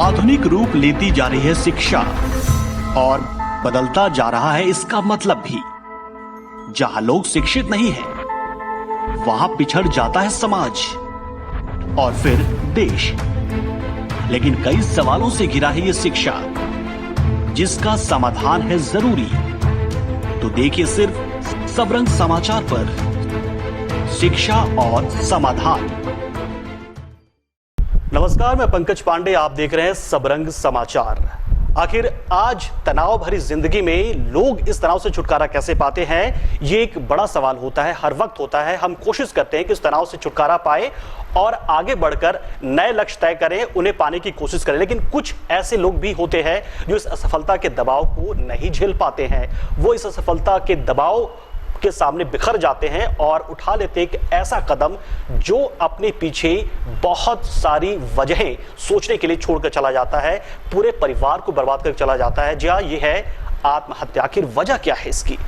आधुनिक रूप लेती जा रही है शिक्षा और बदलता जा रहा है इसका मतलब भी। जहां लोग शिक्षित नहीं हैं, वहां पिछड़ जाता है समाज और फिर देश। लेकिन कई सवालों से घिरा है ये शिक्षा, जिसका समाधान है जरूरी। तो देखिए सिर्फ सबरंग समाचार पर शिक्षा और समाधान। नमस्कार, मैं पंकज पांडे, आप देख रहे हैं सबरंग समाचार। आखिर आज तनाव भरी जिंदगी में लोग इस तनाव से छुटकारा कैसे पाते हैं, ये एक बड़ा सवाल होता है, हर वक्त होता है। हम कोशिश करते हैं कि इस तनाव से छुटकारा पाए और आगे बढ़कर नए लक्ष्य तय करें, उन्हें पाने की कोशिश करें। लेकिन कुछ ऐसे लोग भी होते हैं जो इस असफलता के दबाव को नहीं झेल पाते हैं। वो इस असफलता के दबाव के सामने बिखर जाते हैं और उठा लेते हैं एक ऐसा कदम जो अपने पीछे बहुत सारी वजहें सोचने के लिए छोड़कर चला जाता है, पूरे परिवार को बर्बाद कर चला जाता है। जी हाँ, ये है आत्महत्या। आखिर वजह क्या है इसकी?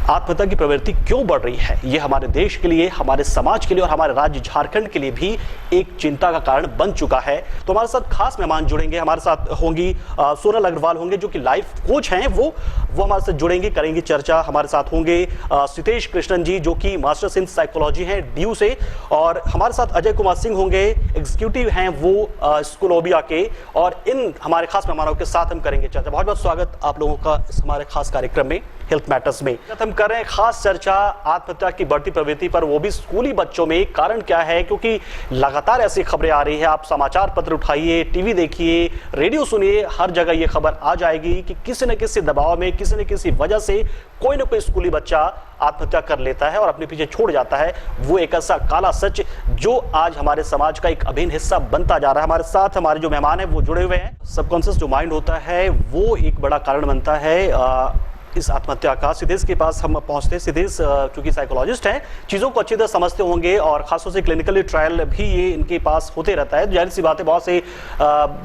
आत्महत्या की प्रवृत्ति क्यों बढ़ रही है? ये हमारे देश के लिए, हमारे समाज के लिए और हमारे राज्य झारखंड के लिए भी एक चिंता का कारण बन चुका है। तो हमारे साथ खास मेहमान जुड़ेंगे, हमारे साथ होंगी सोनल अग्रवाल होंगे जो कि लाइफ कोच हैं, वो हमारे साथ जुड़ेंगे, करेंगे चर्चा। हमारे साथ होंगे सितेश कृष्णन जी जो कि मास्टर्स इन साइकोलॉजी हैं DU से, और हमारे साथ अजय कुमार सिंह होंगे, एग्जीक्यूटिव हैं वो स्कूलोबिया के। और इन हमारे खास मेहमानों के साथ हम करेंगे चर्चा। बहुत बहुत स्वागत आप लोगों का इस हमारे खास कार्यक्रम में, हेल्थ मैटर्स में। हम कर रहे हैं खास चर्चा आत्महत्या की बढ़ती प्रवृत्ति पर, वो भी स्कूली बच्चों में। कारण क्या है? क्योंकि लगातार ऐसी खबरें आ रही है। आप समाचार पत्र उठाइए, टीवी देखिए, रेडियो सुनिए, हर जगह ये खबर आ जाएगी कि किसी न किसी दबाव में, किसी न किसी वजह से कोई ना कोई स्कूली बच्चा आत्महत्या कर लेता है और अपने पीछे छोड़ जाता है। वो एक ऐसा काला सच जो आज हमारे समाज का एक अभिन्न हिस्सा बनता जा रहा है। हमारे साथ हमारे जो मेहमान हैं वो जुड़े हुए हैं। सबकॉन्शियस जो माइंड होता है वो एक बड़ा कारण बनता है इस आत्महत्या का। सिद्धेश के पास हम पहुंचते हैं। सिद्धेश चूंकि साइकोलॉजिस्ट हैं, चीज़ों को अच्छी तरह समझते होंगे और खासतौर से क्लिनिकल ट्रायल भी ये इनके पास होते रहता है। जाहिर सी बात है, बहुत से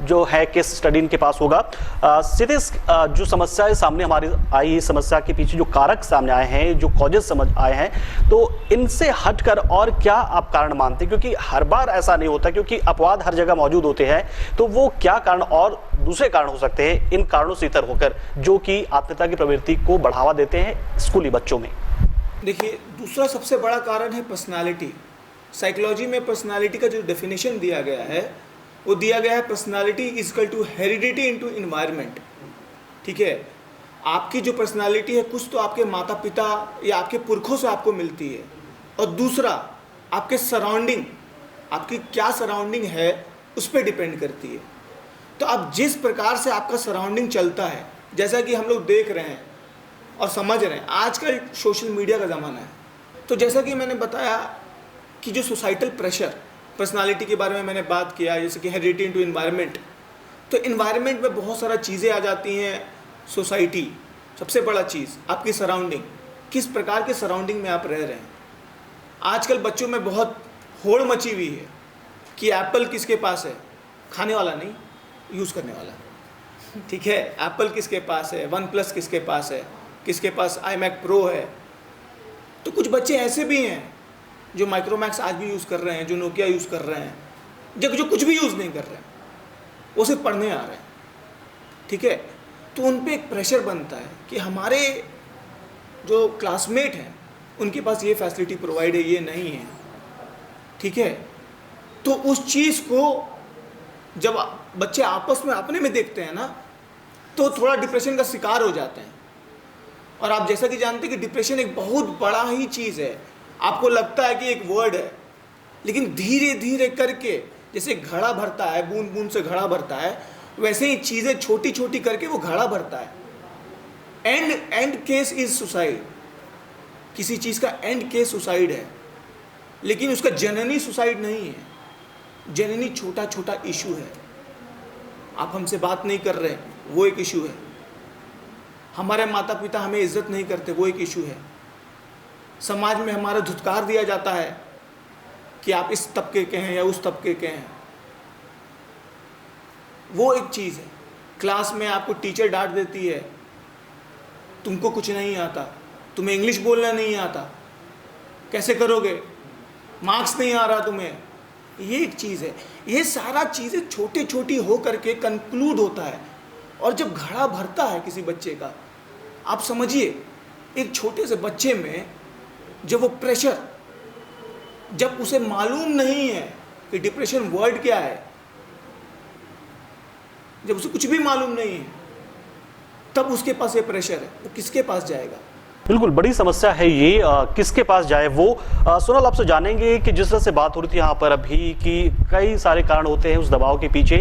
जो है केस स्टडी इनके पास होगा। सिद्धेश, जो समस्या सामने हमारी आई, समस्या के पीछे जो कारक सामने आए हैं, जो कॉजेज समझ आए हैं, तो इनसे हटकर और क्या आप कारण मानते हैं? क्योंकि हर बार ऐसा नहीं होता, क्योंकि अपवाद हर जगह मौजूद होते हैं। तो वो क्या कारण और दूसरे कारण हो सकते हैं इन कारणों से इतर होकर, जो कि आत्महत्या की प्रवृत्ति को बढ़ावा देते हैं स्कूली बच्चों में? देखिए, दूसरा सबसे बड़ा कारण है पर्सनालिटी। साइकोलॉजी में पर्सनालिटी का जो डेफिनेशन दिया गया है, वो दिया गया है personality is equal to heredity into environment. ठीक है, आपकी जो पर्सनालिटी है कुछ तो आपके माता पिता या आपके पुरखों से आपको मिलती है, और दूसरा आपके सराउंडिंग, आपकी क्या सराउंडिंग है उस पर डिपेंड करती है। तो अब जिस प्रकार से आपका सराउंडिंग चलता है, जैसा कि हम लोग देख रहे हैं और समझ रहे हैं, आजकल सोशल मीडिया का ज़माना है। तो जैसा कि मैंने बताया कि जो सोसाइटल प्रेशर, पर्सनालिटी के बारे में मैंने बात किया, जैसे कि हेरिडिटी इनटू एनवायरनमेंट। तो एनवायरनमेंट में बहुत सारा चीज़ें आ जाती हैं। सोसाइटी, सबसे बड़ा चीज़ आपकी सराउंडिंग, किस प्रकार के सराउंडिंग में आप रह रहे हैं। आजकल बच्चों में बहुत होड़ मची हुई है कि एप्पल किसके पास है, खाने वाला नहीं, यूज़ करने वाला। ठीक है, एप्पल किसके पास है, OnePlus किसके पास है, किसके पास iMac Pro है। तो कुछ बच्चे ऐसे भी हैं जो माइक्रोमैक्स आज भी यूज़ कर रहे हैं, जो नोकिया यूज़ कर रहे हैं, जो कुछ भी यूज़ नहीं कर रहे हैं, वो सिर्फ पढ़ने आ रहे हैं। ठीक है, तो उन पे एक प्रेशर बनता है कि हमारे जो क्लासमेट हैं उनके पास ये फैसिलिटी प्रोवाइड है, ये नहीं है। ठीक है, तो उस चीज़ को जब बच्चे आपस में अपने में देखते हैं ना, तो थोड़ा डिप्रेशन का शिकार हो जाते हैं। और आप जैसा कि जानते हैं कि डिप्रेशन एक बहुत बड़ा ही चीज़ है। आपको लगता है कि एक वर्ड है, लेकिन धीरे धीरे करके जैसे घड़ा भरता है, बूंद बूंद से घड़ा भरता है, वैसे ही चीज़ें छोटी छोटी करके वो घड़ा भरता है। And case is suicide. किसी चीज़ का एंड केस सुसाइड है, लेकिन उसका जननी सुसाइड नहीं है। जननी छोटा छोटा इशू है। आप हमसे बात नहीं कर रहे, वो एक इशू है। हमारे माता पिता हमें इज्जत नहीं करते, वो एक इशू है। समाज में हमारा धुतकार दिया जाता है कि आप इस तबके के हैं या उस तबके के हैं, वो एक चीज़ है। क्लास में आपको टीचर डांट देती है, तुमको कुछ नहीं आता, तुम्हें इंग्लिश बोलना नहीं आता, कैसे करोगे, मार्क्स नहीं आ रहा तुम्हें, ये एक चीज़ है। ये सारा चीज़ें छोटी छोटी हो करके कंक्लूड होता है, और जब घड़ा भरता है किसी बच्चे का, आप समझिए एक छोटे से बच्चे में जब वो प्रेशर, जब उसे मालूम नहीं है कि डिप्रेशन वर्ड क्या है, जब उसे कुछ भी मालूम नहीं है, तब उसके पास ये प्रेशर है, वो किसके पास जाएगा? बिल्कुल बड़ी समस्या है ये, किसके पास जाए वो। सोनल, आपसे जानेंगे कि जिस तरह से बात हो रही थी यहाँ पर अभी कि कई सारे कारण होते हैं उस दबाव के पीछे,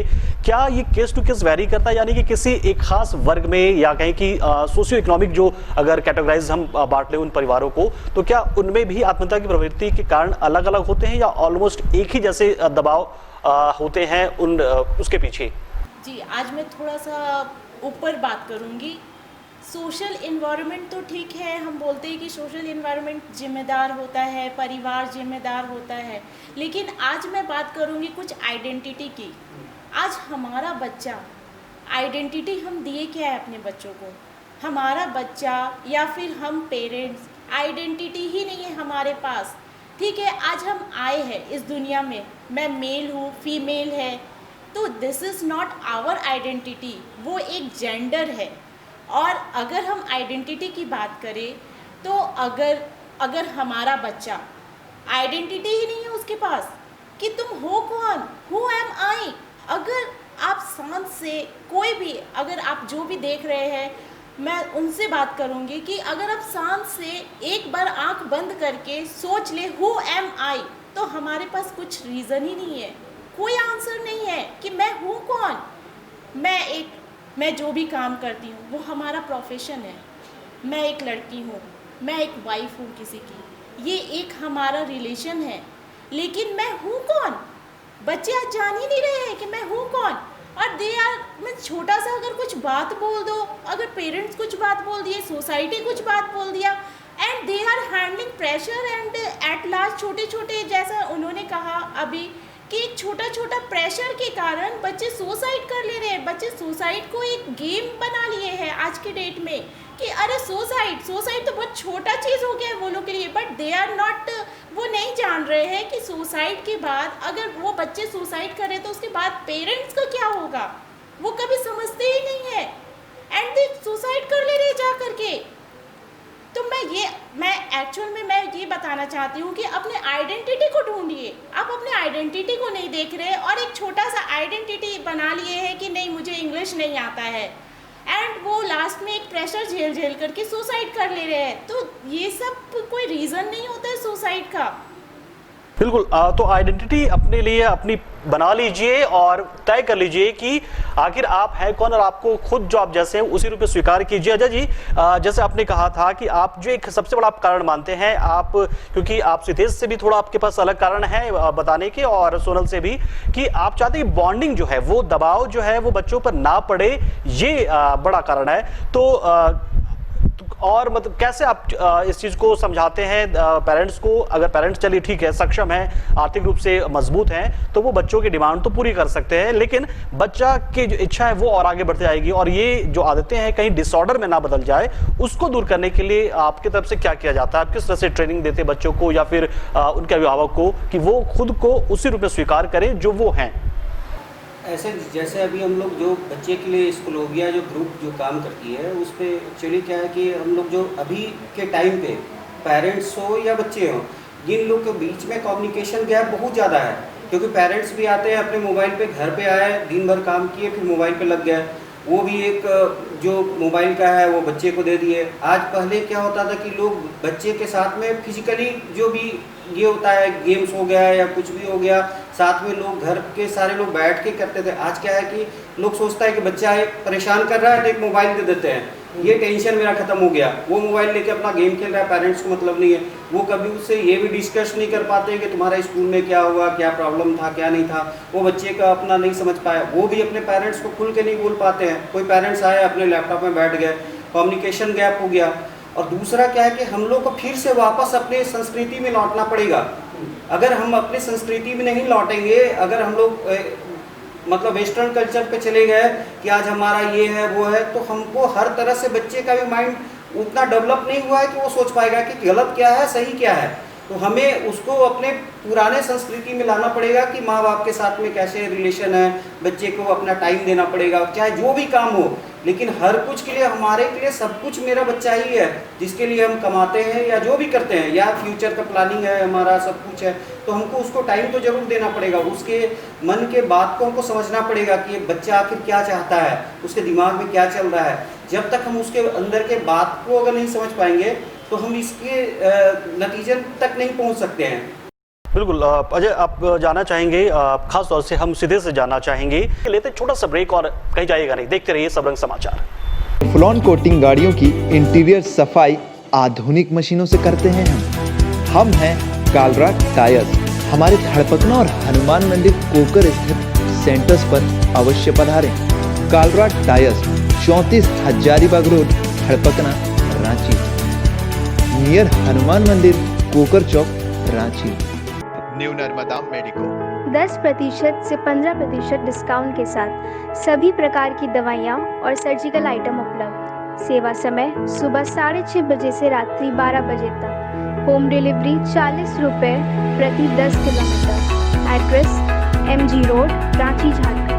क्या ये केस टू केस वैरी करता है, यानी कि किसी एक खास वर्ग में या कहीं की सोशियो इकोनॉमिक जो अगर कैटेगराइज हम बांट लें उन परिवारों को, तो क्या उनमें भी आत्महत्या की प्रवृत्ति के कारण अलग अलग होते हैं या ऑलमोस्ट एक ही जैसे दबाव होते हैं उन उसके पीछे? जी, आज मैं थोड़ा सा ऊपर बात करूँगी। सोशल इन्वायरमेंट तो ठीक है, हम बोलते हैं कि सोशल इन्वायरमेंट जिम्मेदार होता है, परिवार जिम्मेदार होता है, लेकिन आज मैं बात करूँगी कुछ आइडेंटिटी की। आज हमारा बच्चा, आइडेंटिटी हम दिए क्या है अपने बच्चों को? हमारा बच्चा या फिर हम पेरेंट्स, आइडेंटिटी ही नहीं है हमारे पास। ठीक है, आज हम आए हैं इस दुनिया में, मैं मेल हूँ, फीमेल है, तो this is not our identity, वो एक जेंडर है। और अगर हम आइडेंटिटी की बात करें तो अगर हमारा बच्चा, आइडेंटिटी ही नहीं है उसके पास कि तुम हो कौन, हु एम आई। अगर आप शांत से, कोई भी, अगर आप जो भी देख रहे हैं, मैं उनसे बात करूंगी कि अगर आप शांत से एक बार आंख बंद करके सोच ले हु एम आई, तो हमारे पास कुछ रीज़न ही नहीं है, कोई आंसर नहीं है कि मैं हूँ कौन। मैं जो भी काम करती हूँ वो हमारा प्रोफेशन है, मैं एक लड़की हूँ, मैं एक वाइफ हूँ किसी की, ये एक हमारा रिलेशन है, लेकिन मैं हूँ कौन? बच्चे आज जान ही नहीं रहे हैं कि मैं हूँ कौन। और मैं छोटा सा अगर कुछ बात बोल दो, अगर पेरेंट्स कुछ बात बोल दिए, सोसाइटी कुछ बात बोल दिया, and they are handling pressure, and at last छोटे छोटे, जैसा उन्होंने कहा अभी कि एक छोटा छोटा प्रेशर के कारण बच्चे सुसाइड कर ले रहे हैं। बच्चे सुसाइड को एक गेम बना लिए हैं आज के डेट में कि अरे सुसाइड तो बहुत छोटा चीज़ हो गया है वो लोग के लिए, बट दे आर नॉट, वो नहीं जान रहे हैं कि सुसाइड के बाद अगर वो बच्चे सुसाइड करें तो उसके बाद पेरेंट्स का क्या होगा, वो कभी समझते ही नहीं है, एंड दे सुसाइड कर ले रहे जा करके। तो मैं एक्चुअल में मैं ये बताना चाहती हूँ कि अपने आइडेंटिटी को ढूंढिए। आप अपने आइडेंटिटी को नहीं देख रहे और एक छोटा सा आइडेंटिटी बना लिए है कि नहीं मुझे इंग्लिश नहीं आता है, एंड वो लास्ट में एक प्रेशर झेल करके सुसाइड कर ले रहे हैं। तो ये सब कोई रीज़न नहीं होता है सुसाइड का। बिल्कुल, तो आइडेंटिटी अपने लिए अपनी बना लीजिए और तय कर लीजिए कि आखिर आप हैं कौन, और आपको खुद जो आप जैसे हैं उसी रूप में स्वीकार कीजिए। अजय जी, जैसे आपने कहा था कि आप जो एक सबसे बड़ा कारण मानते हैं, आप क्योंकि आप सिद्धेश से भी थोड़ा आपके पास अलग कारण है बताने के, और सोनल से भी, कि आप चाहते हैं बॉन्डिंग जो है, वो दबाव जो है वो बच्चों पर ना पड़े, ये बड़ा कारण है। तो और मतलब कैसे आप इस चीज को समझाते हैं पेरेंट्स को? अगर पेरेंट्स चलिए ठीक है सक्षम हैं, आर्थिक रूप से मजबूत हैं, तो वो बच्चों की डिमांड तो पूरी कर सकते हैं, लेकिन बच्चा की जो इच्छा है वो और आगे बढ़ती जाएगी, और ये जो आदतें हैं कहीं डिसऑर्डर में ना बदल जाए, उसको दूर करने के लिए आपकी तरफ से क्या किया जाता है? आप किस तरह से ट्रेनिंग देते हैं बच्चों को या फिर उनके अभिभावक को कि वो खुद को उसी रूप में स्वीकार करें जो वो हैं? ऐसे जैसे अभी हम लोग जो बच्चे के लिए स्कूलोगिया जो ग्रुप जो काम करती है, उस पर एक्चुअली क्या है कि हम लोग जो अभी के टाइम पे पेरेंट्स हो या बच्चे हों, जिन लोग के बीच में कम्युनिकेशन गैप बहुत ज़्यादा है, क्योंकि पेरेंट्स भी आते हैं अपने मोबाइल पे, घर पे आए, दिन भर काम किए, फिर मोबाइल पे लग गए, वो भी एक जो मोबाइल का है वो बच्चे को दे दिए। आज पहले क्या होता था कि लोग बच्चे के साथ में फिजिकली जो भी ये होता है, गेम्स हो गया या कुछ भी हो गया, साथ में लोग घर के सारे लोग बैठ के करते थे। आज क्या है कि लोग सोचता है कि बच्चा परेशान कर रहा है तो एक मोबाइल दे देते हैं, ये टेंशन मेरा खत्म हो गया, वो मोबाइल लेके अपना गेम खेल रहा है, पेरेंट्स को मतलब नहीं है। वो कभी उससे ये भी डिस्कस नहीं कर पाते कि तुम्हारा स्कूल में क्या हुआ, क्या प्रॉब्लम था, क्या नहीं था, वो बच्चे का अपना नहीं समझ पाया, वो भी अपने पेरेंट्स को खुल के नहीं बोल पाते हैं। कोई पेरेंट्स आए अपने लैपटॉप में बैठ गए, कम्युनिकेशन गैप हो गया। और दूसरा क्या है कि हम लोग को फिर से वापस अपने संस्कृति में लौटना पड़ेगा। अगर हम अपनी संस्कृति में नहीं लौटेंगे, अगर हम लोग मतलब वेस्टर्न कल्चर पे चले गए कि आज हमारा ये है वो है, तो हमको हर तरह से बच्चे का भी माइंड उतना डेवलप नहीं हुआ है कि वो सोच पाएगा कि गलत क्या है सही क्या है। तो हमें उसको अपने पुराने संस्कृति में लाना पड़ेगा कि माँ बाप के साथ में कैसे रिलेशन है, बच्चे को अपना टाइम देना पड़ेगा, चाहे जो भी काम हो। लेकिन हर कुछ के लिए, हमारे के लिए सब कुछ मेरा बच्चा ही है, जिसके लिए हम कमाते हैं या जो भी करते हैं, या फ्यूचर का प्लानिंग है हमारा, सब कुछ है। तो हमको उसको टाइम तो जरूर देना पड़ेगा, उसके मन के बात को हमको समझना पड़ेगा कि ये बच्चा आखिर क्या चाहता है, उसके दिमाग में क्या चल रहा है। जब तक हम उसके अंदर के बात को अगर नहीं समझ पाएंगे तो हम इसके नतीजे तक नहीं पहुंच सकते हैं। बिल्कुल अजय, आप जानना चाहेंगे, खास तौर से हम सीधे से जानना चाहेंगे, लेते छोटा सा ब्रेक और कहीं जाइएगा नहीं, देखते रहिए सबरंग समाचार। फ्लॉन कोटिंग गाड़ियों की इंटीरियर सफाई आधुनिक मशीनों से करते हैं हम हैं कालराट टायर्स। हमारे थड़पकना और हनुमान मंदिर कोकर स्थित सेंटर्स पर अवश्य पधारें। Kalrat tyres 34 Hazaribagh road, Tharpakna, Ranchi, near Hanuman Mandir, Kokar Chowk, Ranchi. New Narmada medico 10% से 15% डिस्काउंट के साथ सभी प्रकार की दवाइयाँ और सर्जिकल आइटम उपलब्ध। सेवा समय सुबह 6:30 बजे से रात्रि 12 बजे तक। होम डिलीवरी 40 रुपये प्रति 10 kilometre. Address MG road, Ranchi, Jharkhand.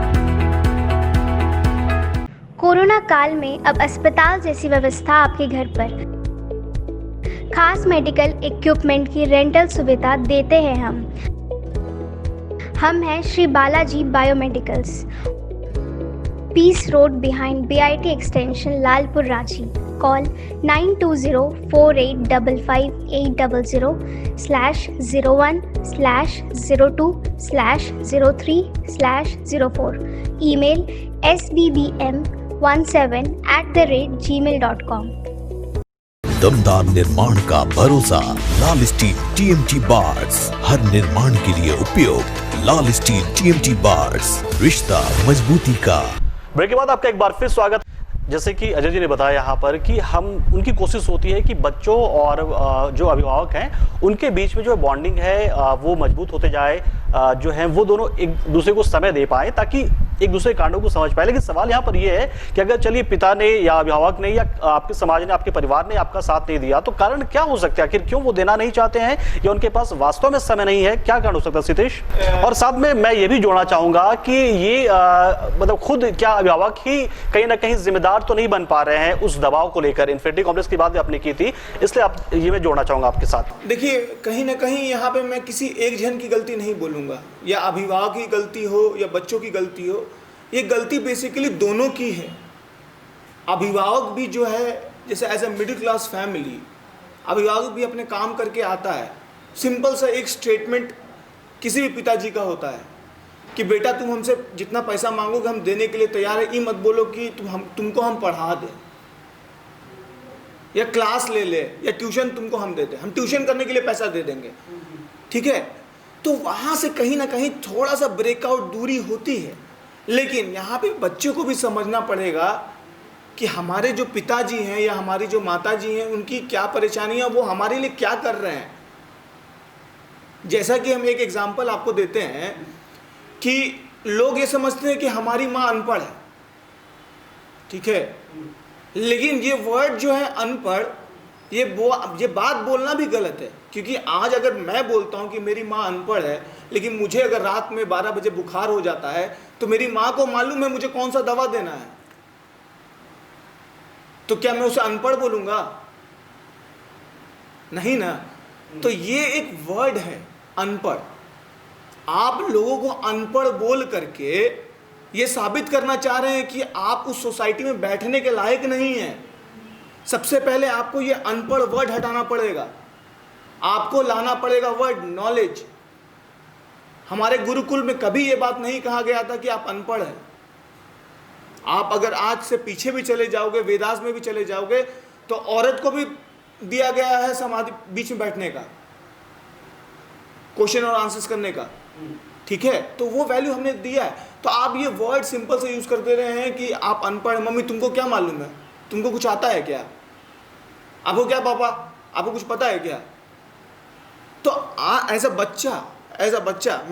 Corona काल में अब अस्पताल जैसी व्यवस्था आपके घर पर। खास मेडिकल इक्विपमेंट की रेंटल सुविधा देते हैं हम हैं Shri Balaji biomedicals, peace road behind BIT extension, Lalpur, Ranchi. Call 9204850001/02/03/04। Email sbbm17@gmail.com। दमदार निर्माण का भरोसा लाल स्टील TMT बार्स, हर निर्माण के लिए उपयोग। लाल स्टील TMT बार्स, रिश्ता मजबूती का। ब्रेक के बाद आपका एक बार फिर स्वागत। जैसे कि अजय जी ने बताया यहाँ पर कि उनकी कोशिश होती है कि बच्चों और जो अभिभावक हैं उनके बीच में जो बॉन्डिंग है वो मजबूत होते जाए, जो है वो दोनों एक दूसरे को समय दे पाए ताकि एक दूसरे कांडों को समझ पाए। लेकिन सवाल यहाँ पर ये है कि अगर चलिए पिता ने या अभिभावक ने या आपके समाज ने, आपके परिवार ने आपका साथ नहीं दिया, तो कारण क्या हो सकता है? आखिर क्यों वो देना नहीं चाहते हैं या उनके पास वास्तव में समय नहीं है? क्या कारण हो सकता है सितेश? और साथ में मैं ये भी जोड़ना चाहूंगा कि ये मतलब खुद क्या अभिभावक ही कहीं ना कहीं जिम्मेदार तो नहीं बन पा रहे हैं उस दबाव को लेकर? इन्फिनिटी कॉम्प्लेक्स की बात भी आपने की थी, इसलिए आप ये मैं जोड़ना चाहूंगा आपके साथ। देखिए, कहीं ना कहीं यहाँ पे मैं किसी एक जन की गलती नहीं बोलूँगा, या अभिभावक की गलती हो या बच्चों की गलती हो। ये गलती बेसिकली दोनों की है। अभिभावक भी जो है, जैसे as a middle class family, अभिभावक भी अपने काम करके आता है। सिंपल सा एक स्टेटमेंट किसी भी पिताजी का होता है कि बेटा तुम हमसे जितना पैसा मांगोगे हम देने के लिए तैयार है। ये मत बोलो कि तुमको हम पढ़ा दें या क्लास ले ले या ट्यूशन तुमको हम देते हैं, हम ट्यूशन करने के लिए पैसा दे देंगे, ठीक है। तो वहाँ से कहीं ना कहीं थोड़ा सा ब्रेकआउट दूरी होती है। लेकिन यहाँ पे बच्चों को भी समझना पड़ेगा कि हमारे जो पिताजी हैं या हमारी जो माताजी हैं उनकी क्या परेशानियाँ, वो हमारे लिए क्या कर रहे हैं। जैसा कि हम एक एग्जांपल आपको देते हैं कि लोग ये समझते हैं कि हमारी माँ अनपढ़ है, ठीक है, लेकिन ये वर्ड जो है अनपढ़, ये बात बोलना भी गलत है। क्योंकि आज अगर मैं बोलता हूँ कि मेरी माँ अनपढ़ है, लेकिन मुझे अगर रात में 12 बजे बुखार हो जाता है तो मेरी माँ को मालूम है मुझे कौन सा दवा देना है, तो क्या मैं उसे अनपढ़ बोलूँगा? नहीं ना। तो ये एक वर्ड है अनपढ़। आप लोगों को अनपढ़ बोल करके ये साबित करना चाह रहे हैं कि आप उस सोसाइटी में बैठने के लायक नहीं हैं। सबसे पहले आपको ये अनपढ़ वर्ड हटाना पड़ेगा। आपको लाना पड़ेगा वर्ड नॉलेज। हमारे गुरुकुल में कभी ये बात नहीं कहा गया था कि आप अनपढ़ हैं। आप अगर आज से पीछे भी चले जाओगे, वेदास में भी चले जाओगे, तो औरत को भी दिया गया है समाधि बीच में बैठने का, क्वेश्चन और आंसर्स करने का, ठीक है। तो वो वैल्यू हमने दिया है। तो आप ये वर्ड सिंपल से यूज कर दे रहे हैं कि आप अनपढ़। मम्मी तुमको क्या मालूम है? तुमको कुछ आता है क्या? आपको क्या पापा, आपको कुछ पता है क्या? तो एज अ बच्चा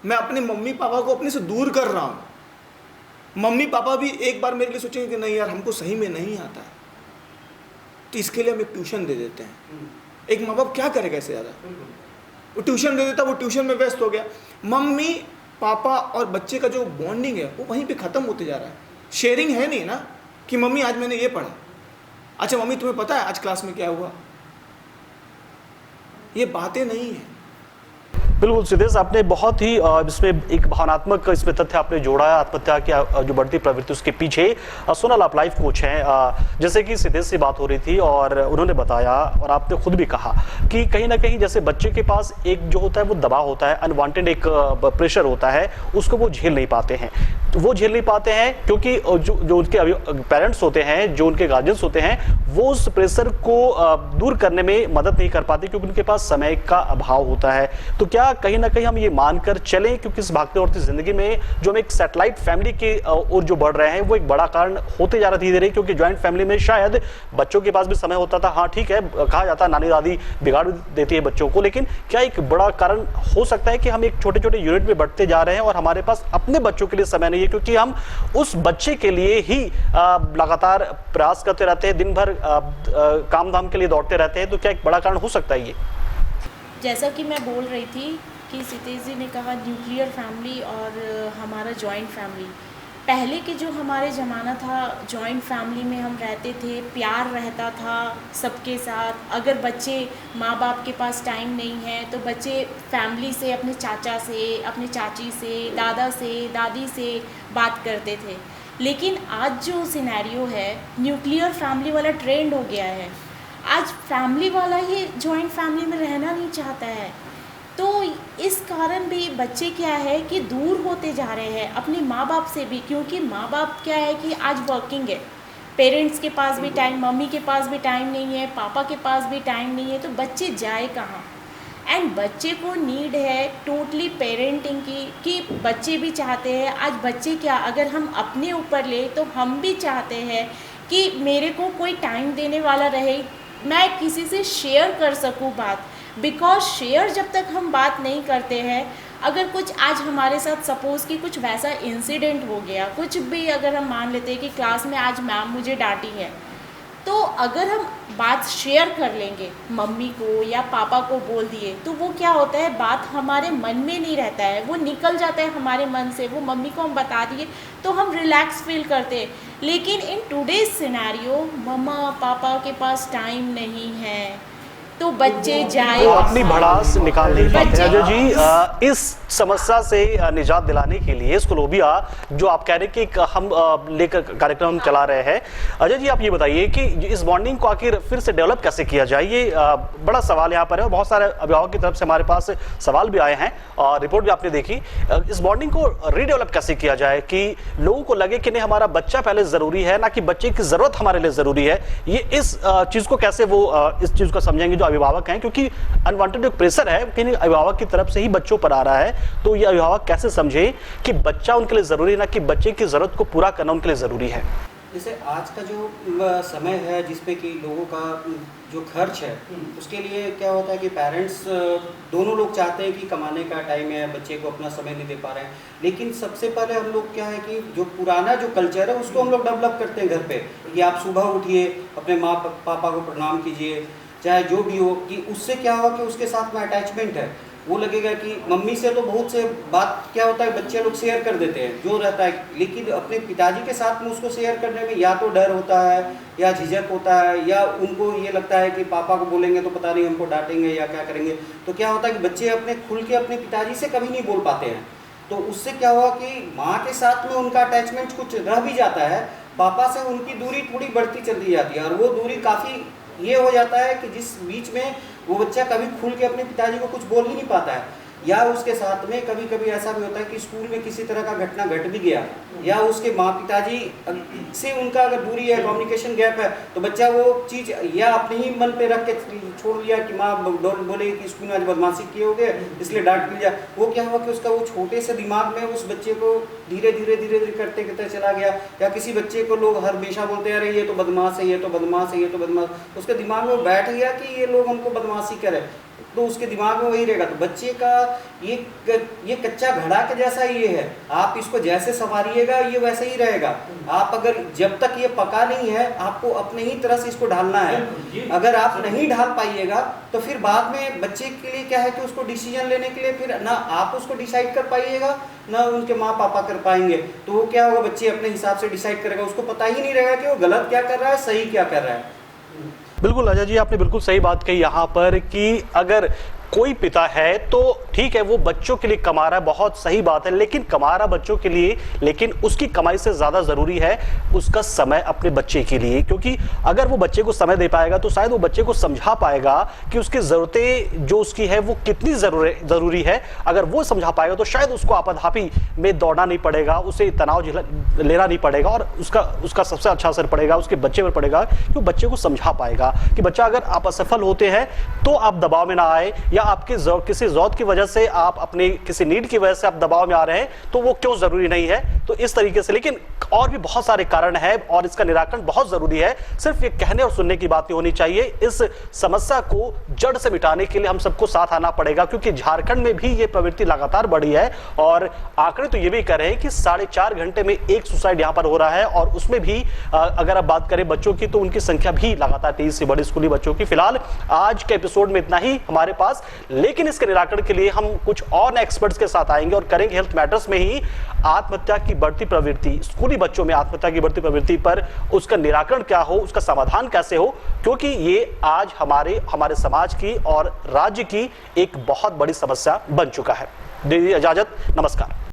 मैं अपने मम्मी पापा को अपने से दूर कर रहा हूँ। मम्मी पापा भी एक बार मेरे लिए सोचेंगे कि नहीं यार हमको सही में नहीं आता है, तो इसके लिए हम एक ट्यूशन दे देते हैं। एक माँ बाप क्या करेगा इससे ज़्यादा? वो ट्यूशन दे देता, वो ट्यूशन में व्यस्त हो गया। मम्मी पापा और बच्चे का जो बॉन्डिंग है वो वहीं पे ख़त्म होते जा रहा है। शेयरिंग है नहीं ना कि मम्मी आज मैंने ये पढ़ा, अच्छा मम्मी तुम्हें पता है आज क्लास में क्या हुआ? ये बातें नहीं है। बिल्कुल सिद्धेश, आपने बहुत ही इसमें एक भावनात्मक इसमें तथ्य आपने जोड़ा है। आत्महत्या की जो बढ़ती प्रवृत्ति उसके पीछे सोनल आप लाइफ कोच हैं, जैसे कि सिद्धेश से बात हो रही थी और उन्होंने बताया और आपने खुद भी कहा कि कहीं ना कहीं जैसे बच्चे के पास एक जो होता है वो दबाव होता है, अनवांटेड एक प्रेशर होता है, उसको वो झेल नहीं पाते हैं। तो वो झेल नहीं पाते हैं क्योंकि जो उनके पेरेंट्स होते हैं, जो उनके गार्जियंस होते हैं, वो उस प्रेशर को दूर करने में मदद नहीं कर पाते क्योंकि उनके पास समय का अभाव होता है। तो क्या कहीं ना कहीं हम ये मानकर चलें क्योंकि इस भागते दौड़ती जिंदगी में जो हम एक सैटेलाइट फैमिली के ओर जो बढ़ रहे हैं वो एक बड़ा कारण होते जा रहा धीरे धीरे, क्योंकि ज्वाइंट फैमिली में शायद बच्चों के पास भी समय होता था। हाँ ठीक है, कहा जाता है नानी दादी बिगाड़ देती है बच्चों को, लेकिन क्या एक बड़ा कारण हो सकता है कि हम एक छोटे छोटे यूनिट में बढ़ते जा रहे हैं और हमारे पास अपने बच्चों के लिए समय नहीं है क्योंकि हम उस बच्चे के लिए ही लगातार प्रयास करते रहते हैं, दिन भर काम धाम के लिए दौड़ते रहते हैं। तो क्या एक बड़ा कारण हो सकता है ये? जैसा कि मैं बोल रही थी कि सितेश जी ने कहा न्यूक्लियर फैमिली और हमारा जॉइंट फैमिली। पहले के जो हमारे ज़माना था, जॉइंट फैमिली में हम रहते थे, प्यार रहता था सबके साथ। अगर बच्चे माँ बाप के पास टाइम नहीं है तो बच्चे फैमिली से, अपने चाचा से, अपने चाची से, दादा से, दादी से बात करते थे। लेकिन आज जो सिनेरियो है, न्यूक्लियर फैमिली वाला ट्रेंड हो गया है। आज फैमिली वाला ही जॉइंट फैमिली में रहना नहीं चाहता है। तो इस कारण भी बच्चे क्या है कि दूर होते जा रहे हैं अपने माँ बाप से भी, क्योंकि माँ बाप क्या है कि आज वर्किंग है, पेरेंट्स के पास भी टाइम, मम्मी के पास भी टाइम नहीं है, पापा के पास भी टाइम नहीं है, तो बच्चे जाए कहाँ? एंड बच्चे को नीड है टोटली पेरेंटिंग की, कि बच्चे भी चाहते हैं। आज बच्चे क्या, अगर हम अपने ऊपर ले तो हम भी चाहते हैं कि मेरे को कोई टाइम देने वाला रहे, मैं किसी से शेयर कर सकूं बात। बिकॉज शेयर जब तक हम बात नहीं करते हैं, अगर कुछ आज हमारे साथ सपोज़ कि कुछ वैसा इंसिडेंट हो गया, कुछ भी अगर हम मान लेते हैं कि क्लास में आज मैम मुझे डांटी है, तो अगर हम बात शेयर कर लेंगे, मम्मी को या पापा को बोल दिए, तो वो क्या होता है, बात हमारे मन में नहीं रहता है, वो निकल जाता है हमारे मन से। वो मम्मी को हम बता दिए तो हम रिलैक्स फील करते हैं। लेकिन इन टुडेज सिनेरियो मम्मा पापा के पास टाइम नहीं है तो बच्चे जाए, वो अपनी भड़ास निकाल नहीं पाते। अजय जी, इस समस्या से निजात दिलाने के लिए स्कूलोबिया जो आप कह रहे हैं कि हम लेकर कार्यक्रम चला रहे हैं, अजय जी आप ये बताइए कि इस बॉन्डिंग को आखिर फिर से डेवलप कैसे किया जाए? ये बड़ा सवाल यहाँ पर है और बहुत सारे अभिभावक की तरफ से हमारे पास सवाल भी आए हैं और रिपोर्ट भी आपने देखी। इस बॉन्डिंग को रीडेवलप कैसे किया जाए कि लोगों को लगे कि नहीं हमारा बच्चा पहले जरूरी है, ना कि बच्चे की जरूरत हमारे लिए जरूरी है। ये इस चीज को कैसे वो इस चीज को समझेंगे अभिभावक हैं, क्योंकि अनवांटेड जो प्रेशर है कि अभिभावक की तरफ से ही बच्चों पर आ रहा है, तो ये अभिभावक कैसे समझे कि बच्चा उनके लिए जरूरी है, ना कि बच्चे की जरूरत को पूरा करना उनके लिए जरूरी है? जैसे आज का जो समय है जिसपे कि लोगों का जो खर्च है उसके लिए क्या होता है कि पेरेंट्स दोनों लोग चाहते हैं कि कमाने का टाइम है, बच्चे को अपना समय नहीं दे पा रहे हैं। लेकिन सबसे पहले हम लोग क्या है कि जो पुराना जो कल्चर है उसको हम लोग डेवलप करते हैं घर पे, कि आप सुबह उठिए, अपने माँ पापा को प्रणाम कीजिए, चाहे जो भी हो, कि उससे क्या होगा कि उसके साथ में अटैचमेंट है। वो लगेगा कि मम्मी से तो बहुत से बात क्या होता है बच्चे लोग शेयर कर देते हैं जो रहता है, लेकिन अपने पिताजी के साथ में उसको शेयर करने में या तो डर होता है या झिझक होता है, या उनको ये लगता है कि पापा को बोलेंगे तो पता नहीं हमको डांटेंगे या क्या करेंगे। तो क्या होता है कि बच्चे अपने खुल के अपने पिताजी से कभी नहीं बोल पाते हैं। तो उससे क्या हुआ कि माँ के साथ में उनका अटैचमेंट कुछ रह भी जाता है, पापा से उनकी दूरी थोड़ी बढ़ती चली जाती है, और वो दूरी काफ़ी ये हो जाता है कि जिस बीच में वो बच्चा कभी खुल के अपने पिताजी को कुछ बोल ही नहीं पाता है। या उसके साथ में कभी कभी ऐसा भी होता है कि स्कूल में किसी तरह का घटना घट भी गया, या उसके माँ पिताजी से उनका अगर दूरी है, कम्युनिकेशन गैप है, तो बच्चा वो चीज़ या अपने ही मन पे रख के छोड़ लिया कि माँ बोले कि स्कूल में आज बदमाशी किए हो गए इसलिए डांट लिया। वो क्या हुआ कि उसका वो छोटे से दिमाग में उस बच्चे को धीरे धीरे करते करते चला गया। या किसी बच्चे को लोग हर हमेशा बोलते हैं अरे ये तो बदमाश है, ये तो बदमाश है, ये तो बदमाश, उसके दिमाग में बैठ गया कि ये लोग हमको बदमाशी करे। तो उसके दिमाग में वही रहेगा। तो बच्चे का ये कच्चा घड़ा के जैसा ये है, आप इसको जैसे संवारिएगा ये वैसे ही रहेगा। आप अगर जब तक ये पका नहीं है आपको अपने ही तरह से इसको ढालना है। अगर आप नहीं ढाल पाइएगा तो फिर बाद में बच्चे के लिए क्या है कि उसको डिसीजन लेने के लिए फिर ना आप उसको डिसाइड कर पाइएगा ना उनके माँ पापा कर पाएंगे। तो वो क्या होगा, बच्चे अपने हिसाब से डिसाइड करेगा, उसको पता ही नहीं रहेगा कि वो गलत क्या कर रहा है सही क्या कर रहा है। बिल्कुल अजय जी, आपने बिल्कुल सही बात कही यहाँ पर कि अगर कोई पिता है तो ठीक है वो बच्चों के लिए कमा रहा है, बहुत सही बात है, लेकिन कमा रहा बच्चों के लिए, लेकिन उसकी कमाई से ज्यादा जरूरी है उसका समय अपने बच्चे के लिए। क्योंकि अगर वो बच्चे को समय दे पाएगा तो शायद वो बच्चे को समझा पाएगा कि उसकी जरूरतें जो उसकी है वो कितनी जरूरी है। अगर वो समझा पाएगा तो शायद उसको आपाधापी में दौड़ना नहीं पड़ेगा, उसे तनाव लेना नहीं पड़ेगा और उसका सबसे अच्छा असर पड़ेगा उसके बच्चे पर पड़ेगा कि वो बच्चे को समझा पाएगा कि बच्चा अगर आप असफल होते हैं तो आप दबाव में ना आए, या आपके किसी जरूरत की वजह से आप अपने किसी नीड की वजह से आप दबाव में आ रहे हैं तो वो क्यों जरूरी नहीं है। तो इस तरीके से, लेकिन और भी बहुत सारे कारण हैं और इसका निराकरण बहुत जरूरी है। सिर्फ ये कहने और सुनने की बात नहीं होनी चाहिए, इस समस्या को जड़ से मिटाने के लिए हम सबको साथ आना पड़ेगा। क्योंकि झारखंड में भी ये प्रवृत्ति लगातार बढ़ी है और आंकड़े तो ये भी कह रहे हैं कि 4.5 घंटे में एक सुसाइड यहाँ पर हो रहा है। और उसमें भी अगर आप बात करें बच्चों की तो उनकी संख्या भी लगातार तेजी से बढ़ी, स्कूली बच्चों की। फिलहाल आज के एपिसोड में इतना ही हमारे पास, लेकिन इसके निराकरण के लिए हम कुछ और एक्सपर्ट्स के साथ आएंगे और करेंगे हेल्थ मैटर्स में ही आत्महत्या की बढ़ती प्रवृत्ति, स्कूली बच्चों में आत्महत्या की बढ़ती प्रवृत्ति पर उसका निराकरण क्या हो, उसका समाधान कैसे हो। क्योंकि ये आज हमारे समाज की और राज्य की एक बहुत बड़ी समस्या बन चुका है। दीजिए इजाजत, नमस्कार।